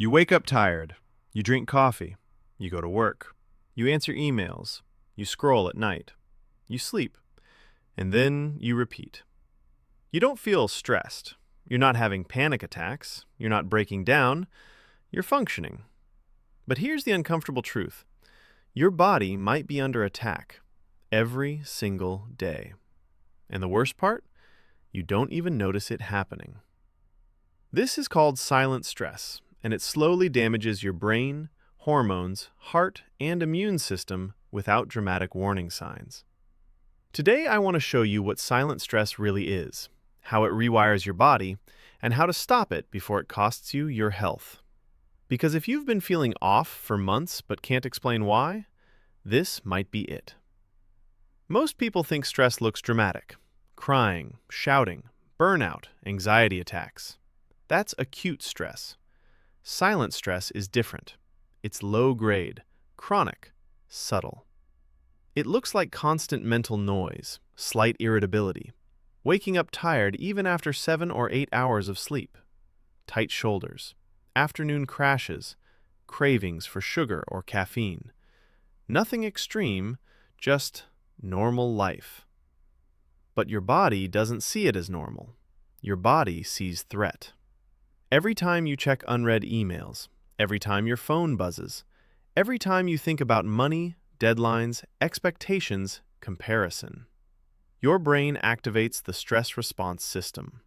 You wake up tired. You drink coffee. You go to work. You answer emails. You scroll at night. You sleep. And then you repeat. You don't feel stressed. You're not having panic attacks. You're not breaking down. You're functioning. But here's the uncomfortable truth. Your body might be under attack every single day. And the worst part? You don't even notice it happening. This is called silent stress, and it slowly damages your brain, hormones, heart, and immune system without dramatic warning signs. Today, I want to show you what silent stress really is, how it rewires your body, and how to stop it before it costs you your health. Because if you've been feeling off for months but can't explain why, this might be it. Most people think stress looks dramatic: crying, shouting, burnout, anxiety attacks. That's acute stress. Silent stress is different. It's low grade, chronic, subtle. It looks like constant mental noise, slight irritability, waking up tired even after 7 or 8 hours of sleep, tight shoulders, afternoon crashes, cravings for sugar or caffeine. Nothing extreme, just normal life. But your body doesn't see it as normal. Your body sees threat. Every time you check unread emails, every time your phone buzzes, every time you think about money, deadlines, expectations, comparison, your brain activates the stress response system.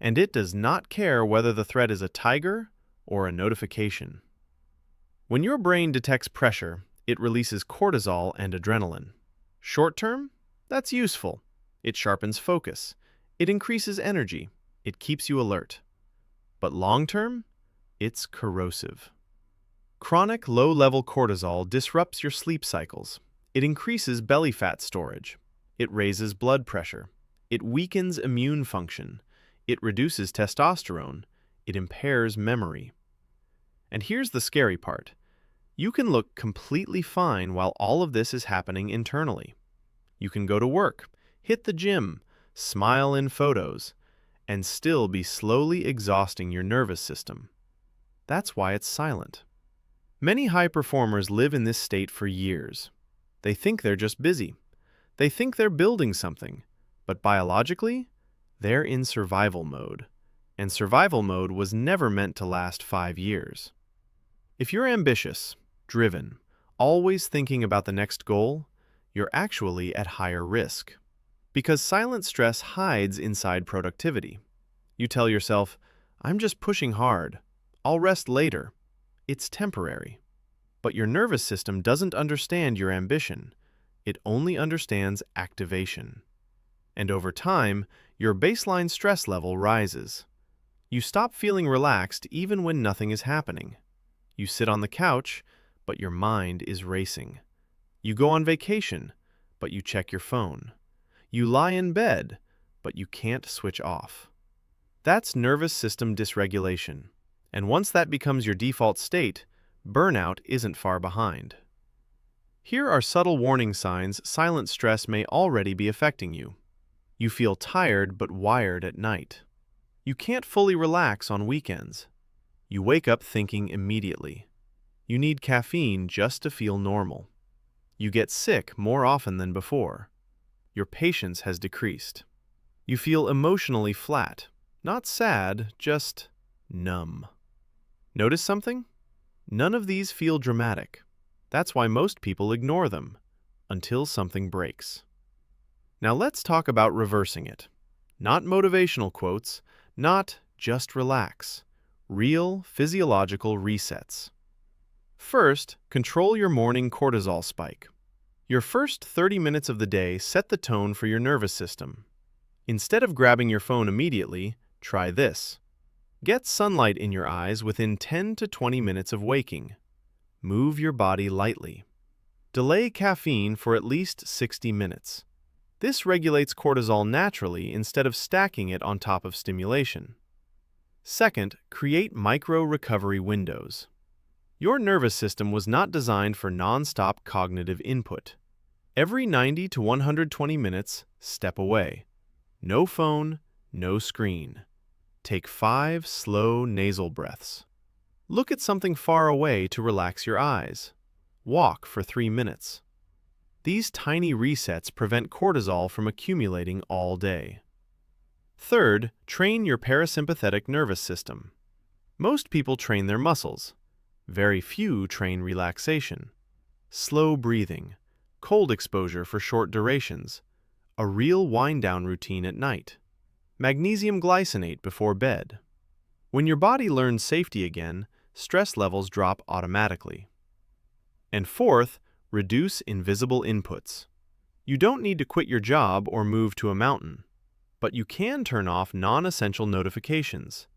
And it does not care whether the threat is a tiger or a notification. When your brain detects pressure, it releases cortisol and adrenaline. Short term, that's useful. It sharpens focus. It increases energy. It keeps you alert. But long term, it's corrosive. Chronic low-level cortisol disrupts your sleep cycles. It increases belly fat storage. It raises blood pressure. It weakens immune function. It reduces testosterone. It impairs memory. And here's the scary part. You can look completely fine while all of this is happening internally. You can go to work, hit the gym, smile in photos, and still be slowly exhausting your nervous system. That's why it's silent. Many high performers live in this state for years. They think they're just busy. They think they're building something, but biologically, they're in survival mode. And survival mode was never meant to last 5 years. If you're ambitious, driven, always thinking about the next goal, you're actually at higher risk. Because silent stress hides inside productivity. You tell yourself, I'm just pushing hard. I'll rest later. It's temporary. But your nervous system doesn't understand your ambition. It only understands activation. And over time, your baseline stress level rises. You stop feeling relaxed even when nothing is happening. You sit on the couch, but your mind is racing. You go on vacation, but you check your phone. You lie in bed, but you can't switch off. That's nervous system dysregulation. And once that becomes your default state, burnout isn't far behind. Here are subtle warning signs silent stress may already be affecting you. You feel tired but wired at night. You can't fully relax on weekends. You wake up thinking immediately. You need caffeine just to feel normal. You get sick more often than before. Your patience has decreased. You feel emotionally flat, not sad, just numb. Notice something? None of these feel dramatic. That's why most people ignore them, until something breaks. Now let's talk about reversing it. Not motivational quotes, not just relax. Real physiological resets. First, control your morning cortisol spike. Your first 30 minutes of the day set the tone for your nervous system. Instead of grabbing your phone immediately, try this. Get sunlight in your eyes within 10 to 20 minutes of waking. Move your body lightly. Delay caffeine for at least 60 minutes. This regulates cortisol naturally instead of stacking it on top of stimulation. Second, create micro-recovery windows. Your nervous system was not designed for non-stop cognitive input. Every 90 to 120 minutes, step away. No phone, no screen. Take 5 slow nasal breaths. Look at something far away to relax your eyes. Walk for 3 minutes. These tiny resets prevent cortisol from accumulating all day. Third, train your parasympathetic nervous system. Most people train their muscles. Very few train relaxation. Slow breathing, cold exposure for short durations, a real wind-down routine at night, magnesium glycinate before bed. When your body learns safety again, stress levels drop automatically. And fourth, reduce invisible inputs. You don't need to quit your job or move to a mountain, but you can turn off non-essential notifications.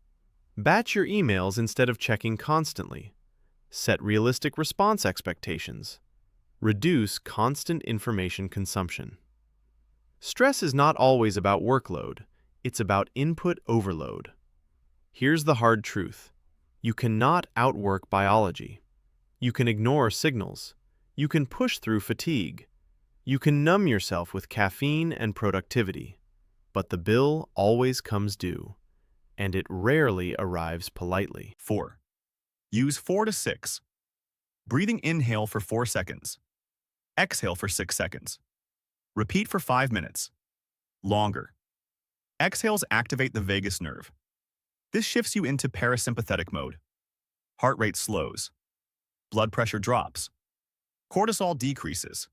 Batch your emails instead of checking constantly. Set realistic response expectations. Reduce constant information consumption. Stress is not always about workload, it's about input overload. Here's the hard truth. You cannot outwork biology. You can ignore signals. You can push through fatigue. You can numb yourself with caffeine and productivity. But the bill always comes due, and it rarely arrives politely. 4. Use 4 to 6. Breathing inhale for 4 seconds. Exhale for 6 seconds. Repeat for 5 minutes. Longer. Exhales activate the vagus nerve. This shifts you into parasympathetic mode. Heart rate slows. Blood pressure drops. Cortisol decreases.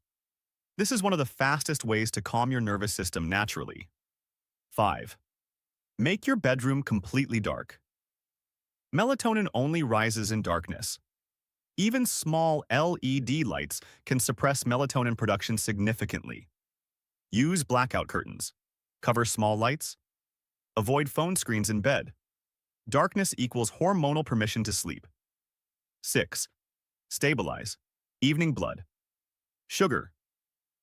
This is one of the fastest ways to calm your nervous system naturally. 5. Make your bedroom completely dark. Melatonin only rises in darkness. Even small LED lights can suppress melatonin production significantly. Use blackout curtains. Cover small lights. Avoid phone screens in bed. Darkness equals hormonal permission to sleep. 6. Stabilize. Evening blood. Sugar.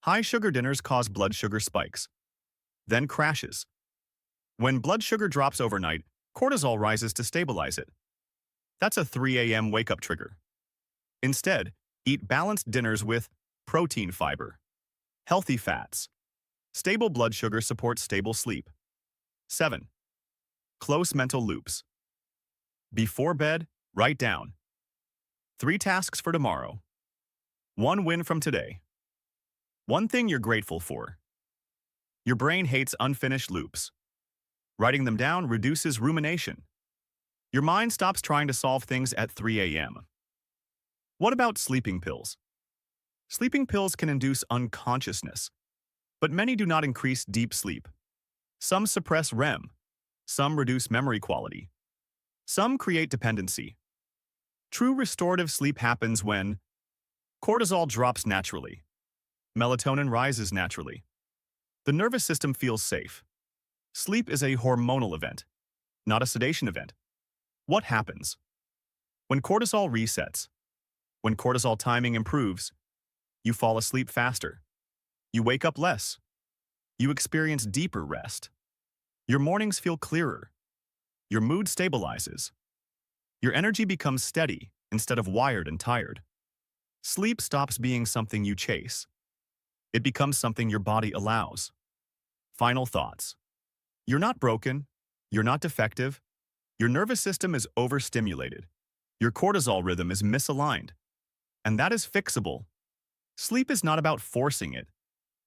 High sugar dinners cause blood sugar spikes, then crashes. When blood sugar drops overnight, cortisol rises to stabilize it. That's a 3 a.m. wake-up trigger. Instead, eat balanced dinners with protein fiber, healthy fats. Stable blood sugar supports stable sleep. 7. Close mental loops. Before bed, write down 3 tasks for tomorrow, 1 win from today, 1 thing you're grateful for. Your brain hates unfinished loops. Writing them down reduces rumination. Your mind stops trying to solve things at 3 a.m. What about sleeping pills? Sleeping pills can induce unconsciousness, but many do not increase deep sleep. Some suppress REM. Some reduce memory quality. Some create dependency. True restorative sleep happens when cortisol drops naturally. Melatonin rises naturally. The nervous system feels safe. Sleep is a hormonal event, not a sedation event. What happens? When cortisol resets, when cortisol timing improves, you fall asleep faster. You wake up less. You experience deeper rest. Your mornings feel clearer. Your mood stabilizes. Your energy becomes steady instead of wired and tired. Sleep stops being something you chase. It becomes something your body allows. Final thoughts. You're not broken. You're not defective. Your nervous system is overstimulated. Your cortisol rhythm is misaligned. And that is fixable. Sleep is not about forcing it.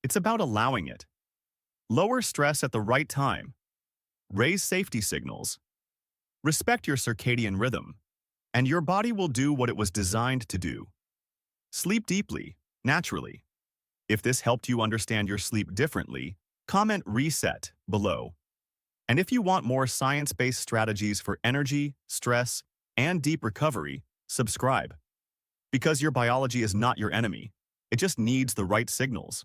It's about allowing it. Lower stress at the right time. Raise safety signals. Respect your circadian rhythm, and your body will do what it was designed to do. Sleep deeply, naturally. If this helped you understand your sleep differently, comment "reset" below. And if you want more science-based strategies for energy, stress, and deep recovery, subscribe. Because your biology is not your enemy. It just needs the right signals.